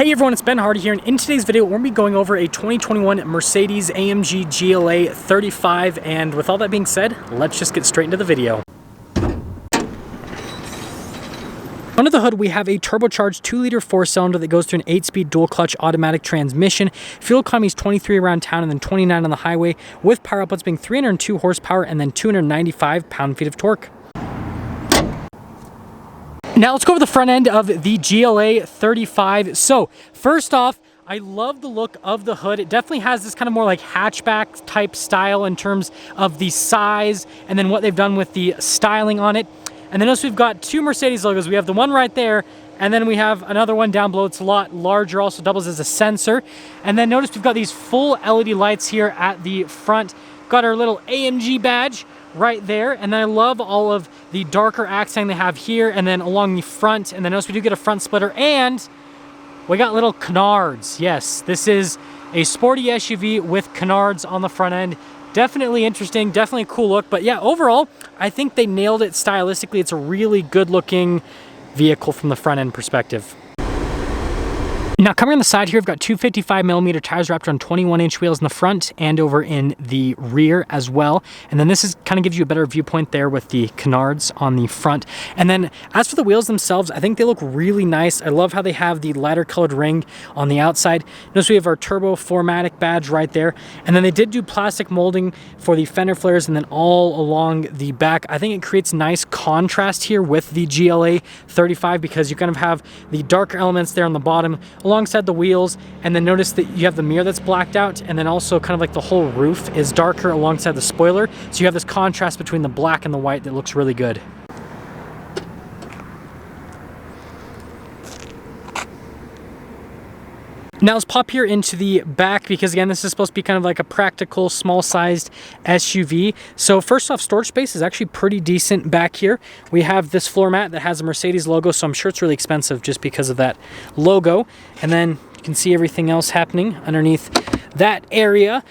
Hey everyone, it's Ben Hardy here, and in today's video we're going to be going over a 2021 Mercedes AMG GLA 35, and with all that being said, let's just get straight into the video. Under the hood, we have a turbocharged 2-liter 4-cylinder that goes through an 8-speed dual-clutch automatic transmission. Fuel economy is 23 around town and then 29 on the highway, with power outputs being 302 horsepower and then 295 pound-feet of torque. Now let's go over the front end of the GLA 35. So first off, I love the look of the hood. It definitely has this kind of more like hatchback type style in terms of the size and then what they've done with the styling on it. And then notice we've got two Mercedes logos. We have the one right there, and then we have another one down below. It's a lot larger, also doubles as a sensor. And then notice we've got these full LED lights here at the front. Got our little AMG badge right there, and then I love all of the darker accent they have here and then along the front. And then notice we do get a front splitter, and we got little canards. Yes, this is a sporty SUV with canards on the front end. Definitely interesting, definitely a cool look. But yeah, overall, I think they nailed it stylistically. It's a really good looking vehicle from the front end perspective. Now coming on the side here, we've got two 55mm tires wrapped on 21-inch wheels in the front and over in the rear as well. And then this is kind of gives you a better viewpoint there with the canards on the front. And then as for the wheels themselves, I think they look really nice. I love how they have the lighter colored ring on the outside. Notice we have our turbo 4Matic badge right there. And then they did do plastic molding for the fender flares and then all along the back. I think it creates nice contrast here with the GLA 35 because you kind of have the darker elements there on the bottom alongside the wheels, and then notice that you have the mirror that's blacked out, and then also kind of like the whole roof is darker alongside the spoiler, so you have this contrast between the black and the white that looks really good. Now let's pop here into the back because again, this is supposed to be kind of like a practical, small-sized SUV. So first off, storage space is actually pretty decent back here. We have this floor mat that has a Mercedes logo, so I'm sure it's really expensive just because of that logo. And then you can see everything else happening underneath that area.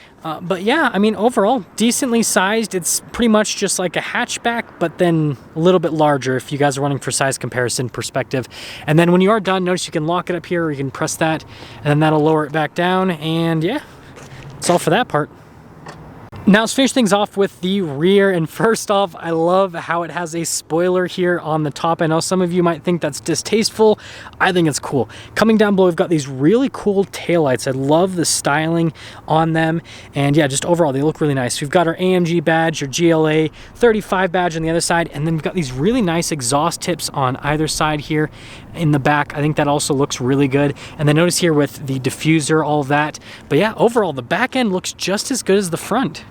But yeah, I mean, overall, decently sized. It's pretty much just like a hatchback, but then a little bit larger if you guys are running for size comparison perspective. And then when you are done, notice you can lock it up here, or you can press that, and then that'll lower it back down. And yeah, that's all for that part. Now let's finish things off with the rear, and first off, I love how it has a spoiler here on the top. I know some of you might think that's distasteful. I think it's cool. Coming down below, we've got these really cool taillights. I love the styling on them, and yeah, just overall, they look really nice. We've got our AMG badge, your GLA 35 badge on the other side, and then we've got these really nice exhaust tips on either side here in the back. I think that also looks really good. And then notice here with the diffuser, all of that. But yeah, overall, the back end looks just as good as the front.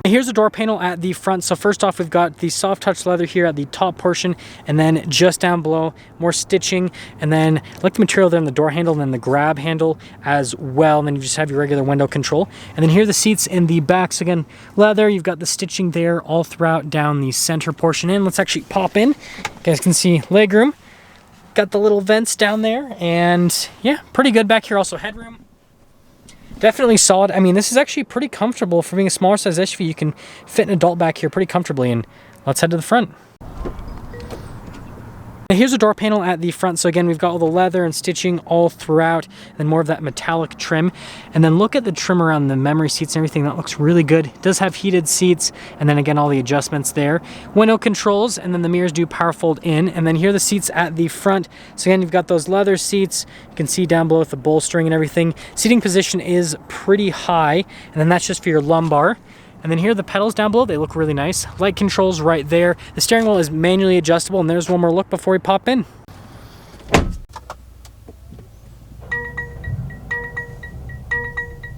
Here's the door panel at the front. So first off, we've got the soft touch leather here at the top portion, and then just down below, more stitching, and then I like the material there in the door handle and then the grab handle as well. And then you just have your regular window control. And then here are the seats in the back. So again, leather, you've got the stitching there all throughout down the center portion. And let's actually pop in. You guys can see legroom. Got the little vents down there, and yeah, pretty good back here. Also headroom. Definitely solid. I mean, this is actually pretty comfortable for being a smaller size SUV. You can fit an adult back here pretty comfortably, and let's head to the front. Now here's a door panel at the front. So again, we've got all the leather and stitching all throughout, and more of that metallic trim. And then look at the trim around the memory seats and everything. That looks really good. It does have heated seats, and then again, all the adjustments there. Window controls, and then the mirrors do power fold in. And then here are the seats at the front. So again, you've got those leather seats. You can see down below with the bolstering and everything. Seating position is pretty high, and then that's just for your lumbar. And then here are the pedals down below. They look really nice. Light controls right there. The steering wheel is manually adjustable, and there's one more look before we pop in.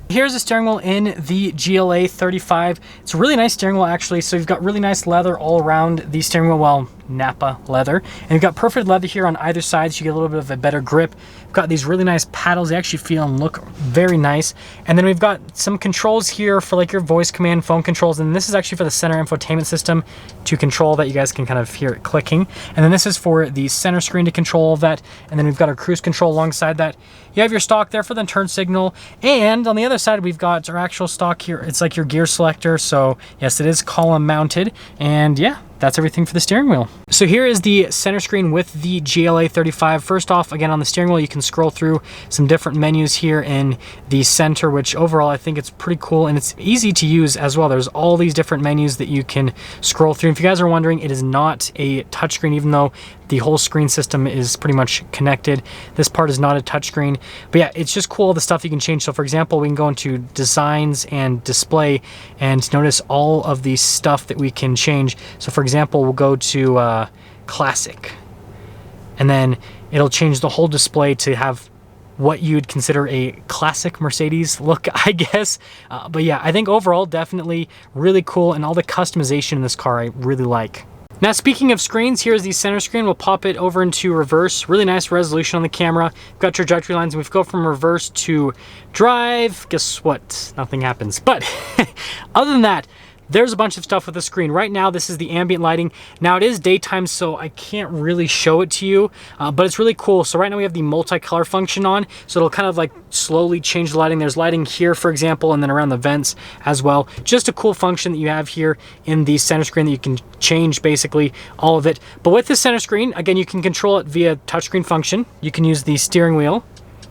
Here's the steering wheel in the GLA 35. It's a really nice steering wheel actually. So you've got really nice leather all around the steering wheel, well, Napa leather. And you've got perfect leather here on either side, so you get a little bit of a better grip. We've got these really nice paddles. They actually feel and look very nice. And then we've got some controls here for like your voice command, phone controls. And this is actually for the center infotainment system to control that. You guys can kind of hear it clicking. And then this is for the center screen to control all of that. And then we've got our cruise control alongside that. You have your stock there for the turn signal. And on the other side, we've got our actual stock here. It's like your gear selector. So yes, it is column mounted. And yeah, that's everything for the steering wheel. So here is the center screen with the GLA 35. First off, again, on the steering wheel, you can scroll through some different menus here in the center, which overall I think it's pretty cool and it's easy to use as well. There's all these different menus that you can scroll through. If you guys are wondering, it is not a touchscreen, even though the whole screen system is pretty much connected. This part is not a touchscreen, but yeah, it's just cool, the stuff you can change. So for example, we can go into designs and display and notice all of the stuff that we can change. So for example, we'll go to classic, and then it'll change the whole display to have what you'd consider a classic Mercedes look, I guess. But yeah, I think overall definitely really cool, and all the customization in this car I really like. Now, speaking of screens, here's the center screen. We'll pop it over into reverse. Really nice resolution on the camera. We've got trajectory lines. We've go from reverse to drive. Guess what? Nothing happens. But other than that, there's a bunch of stuff with the screen. Right now, this is the ambient lighting. Now, it is daytime, so I can't really show it to you, but it's really cool. So right now we have the multicolor function on, so it'll kind of like slowly change the lighting. There's lighting here, for example, and then around the vents as well. Just a cool function that you have here in the center screen that you can change basically all of it. But with the center screen, again, you can control it via touchscreen function. You can use the steering wheel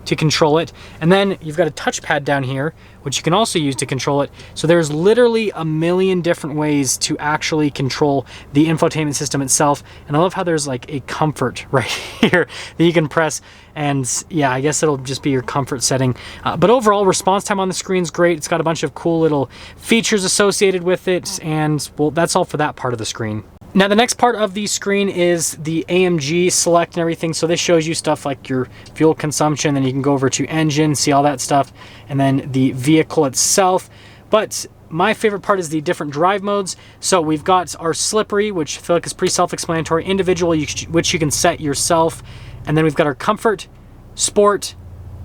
to control it, and then you've got a touchpad down here which you can also use to control it. So there's literally a million different ways to actually control the infotainment system itself. And I love how there's like a comfort right here that you can press, and yeah, I guess it'll just be your comfort setting. But overall, response time on the screen is great. It's got a bunch of cool little features associated with it, and well, that's all for that part of the screen. Now, the next part of the screen is the AMG select and everything. So this shows you stuff like your fuel consumption, then you can go over to engine, see all that stuff, and then the vehicle itself. But my favorite part is the different drive modes. So we've got our slippery, which I feel like is pretty self-explanatory, individual, which you can set yourself, and then we've got our comfort, sport,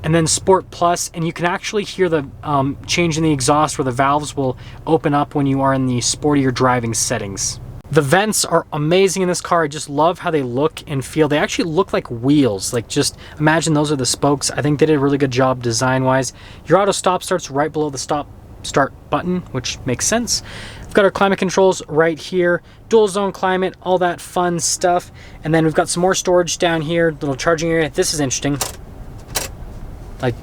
and then Sport Plus, and you can actually hear the change in the exhaust where the valves will open up when you are in the sportier driving settings. The vents are amazing in this car. I just love how they look and feel. They actually look like wheels. Like, just imagine those are the spokes. I think they did a really good job design-wise. Your auto stop starts right below the start button, which makes sense. We've got our climate controls right here, dual zone climate, all that fun stuff. And then we've got some more storage down here, little charging area. This is interesting. Like,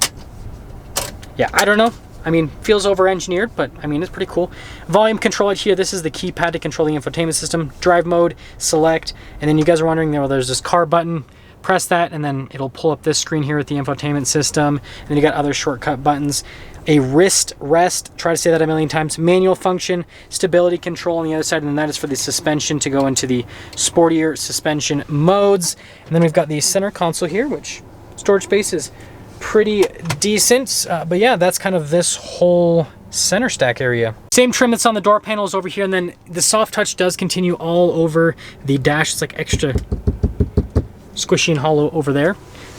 yeah, I don't know. I mean, feels over-engineered, but I mean, it's pretty cool. Volume control right here. This is the keypad to control the infotainment system. Drive mode, select, and then you guys are wondering, there's this car button. Press that, and then it'll pull up this screen here with the infotainment system. And then you got other shortcut buttons. A wrist rest, try to say that a million times. Manual function, stability control on the other side, and that is for the suspension to go into the sportier suspension modes. And then we've got the center console here, which storage space is pretty decent, but yeah, that's kind of this whole center stack area. Same trim that's on the door panels over here, and then the soft touch does continue all over the dash. It's like extra squishy and hollow over there.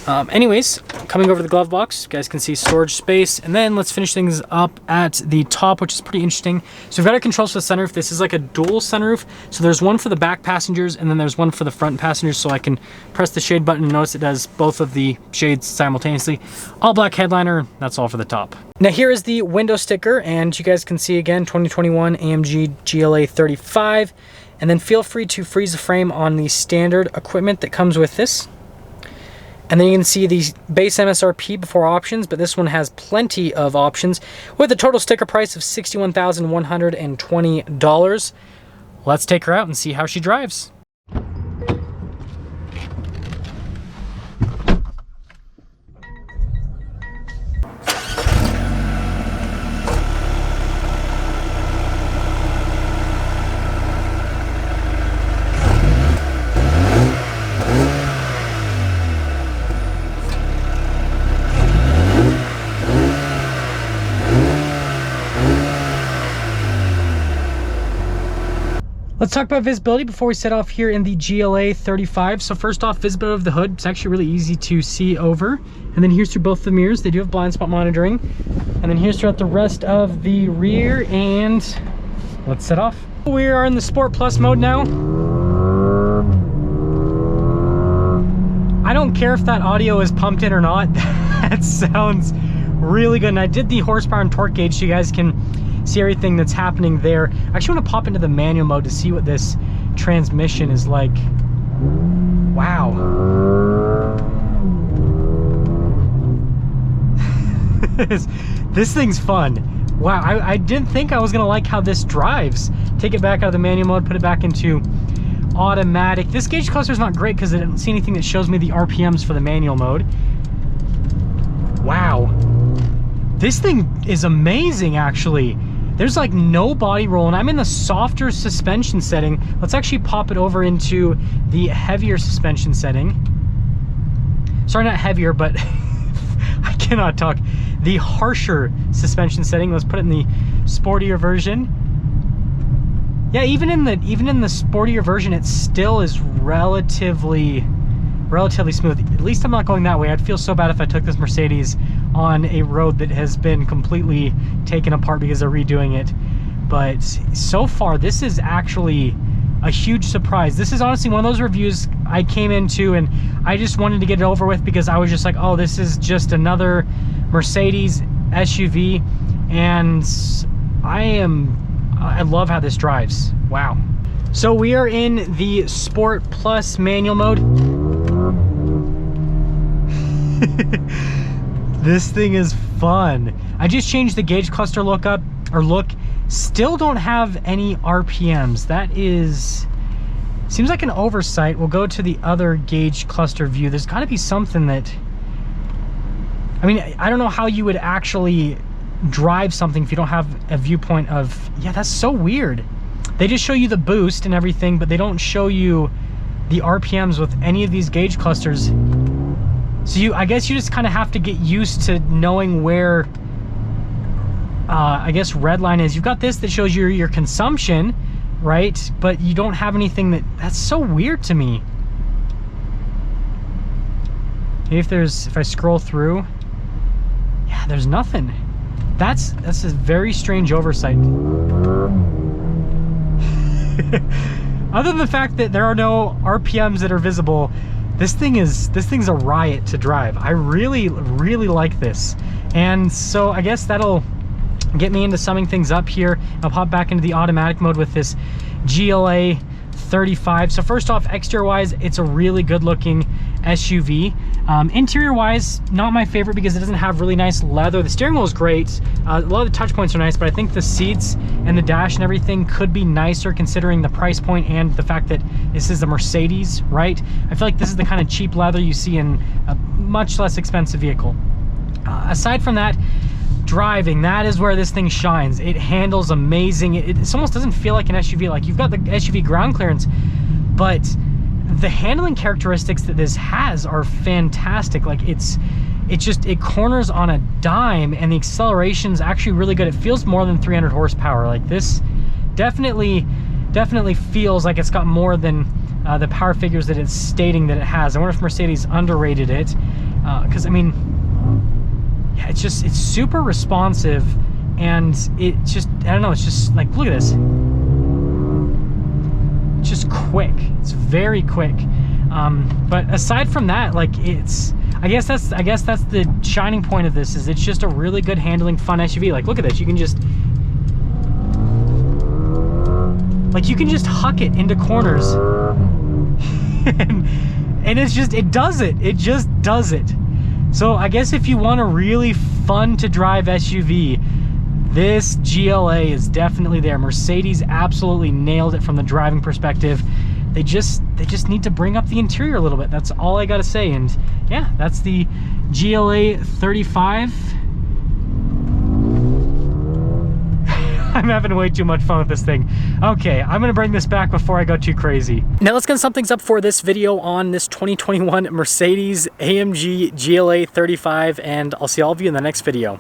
Anyways, coming over the glove box, you guys can see storage space, and then let's finish things up at the top, which is pretty interesting. So we've got our controls for the sunroof. This is like a dual sunroof. So there's one for the back passengers, and then there's one for the front passengers. So I can press the shade button and notice it does both of the shades simultaneously. All black headliner, that's all for the top. Now here is the window sticker, and you guys can see again, 2021 AMG GLA 35. And then feel free to freeze the frame on the standard equipment that comes with this. And then you can see the base MSRP before options, but this one has plenty of options with a total sticker price of $61,120. Let's take her out and see how she drives. Let's talk about visibility before we set off here in the GLA 35. So first off, visibility of the hood. It's actually really easy to see over. And then here's through both the mirrors. They do have blind spot monitoring. And then here's throughout the rest of the rear, and let's set off. We are in the Sport Plus mode now. I don't care if that audio is pumped in or not. That sounds really good. And I did the horsepower and torque gauge so you guys can see everything that's happening there. I actually want to pop into the manual mode to see what this transmission is like, wow. This thing's fun. Wow, I didn't think I was gonna like how this drives. Take it back out of the manual mode, put it back into automatic. This gauge cluster is not great because I didn't see anything that shows me the RPMs for the manual mode. Wow. This thing is amazing, actually. There's like no body roll, and I'm in the softer suspension setting. Let's actually pop it over into the heavier suspension setting. Sorry, not heavier, but I cannot talk. The harsher suspension setting. Let's put it in the sportier version. Yeah, even in the sportier version, it still is relatively smooth. At least I'm not going that way. I'd feel so bad if I took this Mercedes on a road that has been completely taken apart because they're redoing it. But so far, this is actually a huge surprise. This is honestly one of those reviews I came into and I just wanted to get it over with because I was just like, oh, this is just another Mercedes SUV, and I love how this drives. Wow. So we are in the Sport Plus manual mode. This thing is fun. I just changed the gauge cluster look. Still don't have any RPMs. That seems like an oversight. We'll go to the other gauge cluster view. There's got to be something that, I mean, I don't know how you would actually drive something if you don't have a viewpoint of, yeah, that's so weird. They just show you the boost and everything, but they don't show you the RPMs with any of these gauge clusters. So I guess you just kind of have to get used to knowing where, I guess, red line is. You've got this that shows your consumption, right? But you don't have anything that's so weird to me. Maybe if I scroll through, yeah, there's nothing. That's a very strange oversight. Other than the fact that there are no RPMs that are visible, this thing's a riot to drive. I really like this. And so I guess that'll get me into summing things up here. I'll pop back into the automatic mode with this GLA 35. So first off, exterior wise, it's a really good looking SUV. Interior wise, not my favorite because it doesn't have really nice leather. The steering wheel is great. A lot of the touch points are nice, but I think the seats and the dash and everything could be nicer considering the price point and the fact that this is a Mercedes, right? I feel like this is the kind of cheap leather you see in a much less expensive vehicle. Aside from that, driving, that is where this thing shines. It handles amazing. It almost doesn't feel like an SUV. Like, you've got the SUV ground clearance, but the handling characteristics that this has are fantastic. Like, it corners on a dime, and the acceleration's actually really good. It feels more than 300 horsepower. Like, this definitely feels like it's got more than the power figures that it's stating that it has. I wonder if Mercedes underrated it, because I mean, yeah, it's super responsive, and I don't know, it's just like, look at this. It's just quick. It's very quick. But aside from that, like, I guess that's the shining point of this, is it's just a really good handling, fun SUV. Like, look at this. You can just huck it into corners. and it just does it. So I guess if you want a really fun to drive SUV, this GLA is definitely there. Mercedes absolutely nailed it from the driving perspective. They just need to bring up the interior a little bit. That's all I gotta say. And yeah, that's the GLA 35. I'm having way too much fun with this thing. Okay, I'm gonna bring this back before I go too crazy. Now let's get some things up for this video on this 2021 Mercedes AMG GLA 35, and I'll see all of you in the next video.